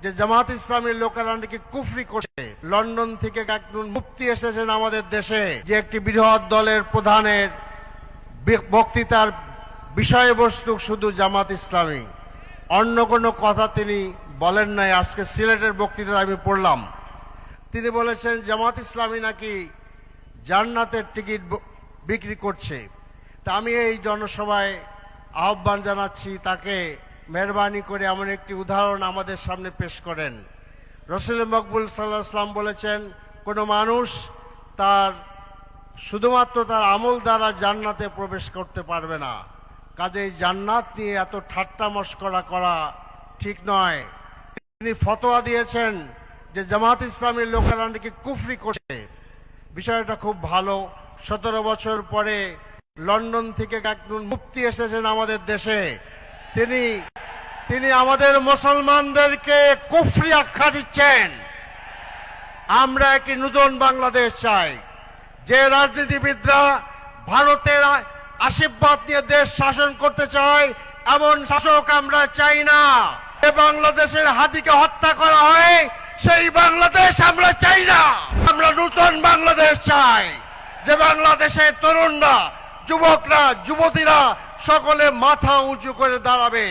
যে জামাত ইসলামের লোকেরা নাকি কুফরি করছে। লন্ডন থেকে একজন মুফতি এসেছেন আমাদের দেশে, যে একটি বৃহৎ দলের প্রধানের বক্তৃতার বিষয়বস্তু শুধু জামাত ইসলামী, অন্য কোনো কথা তিনি বলেন নাই। আজকে সিলেটের বক্তৃতা আমি পড়লাম, তিনি বলেছেন জামাত ইসলামী নাকি জান্নাতের টিকিট বিক্রি করছে। তা আমি এই জনসভায় আহ্বান জানাচ্ছি তাকে মেহরবানি করে এমন একটি উদাহরণ আমাদের সামনে পেশ করেন। রসুল মকবুল সাল্লাল্লাহু আলাইহি ওয়াসাল্লাম বলেছেন, কোনো মানুষ তার শুধুমাত্র তার আমল দ্বারা জান্নাতে প্রবেশ করতে পারবে না। কাজেই জান্নাত নিয়ে এত ঠাট্টা মশকরা করা ঠিক নয়। তিনি ফতোয়া দিয়েছেন যে জামাত ইসলামের লোকেরা নাকি কুফরি করছে। বিষয়টা খুব ভালো। 17 বছর পরে লন্ডন থেকে একজন মুফতি এসেছেন আমাদের দেশে, তিনি আমাদের মুসলমানদেরকে কুফরি আখ্যা দিচ্ছেন। আমরা একটি নতুন বাংলাদেশ চাই, যে রাজনীতিবিদরা ভারতের আশীর্বাদ নিয়ে দেশ শাসন করতে চায় এমন শাসক আমরা চাই না। যে বাংলাদেশের হাতিকে হত্যা করা হয় সেই বাংলাদেশ আমরা চাই না। আমরা নতুন বাংলাদেশ চাই, যে বাংলাদেশের তরুণরা, যুবকরা, যুবতীরা সকলে মাথা উঁচু করে দাঁড়াবে।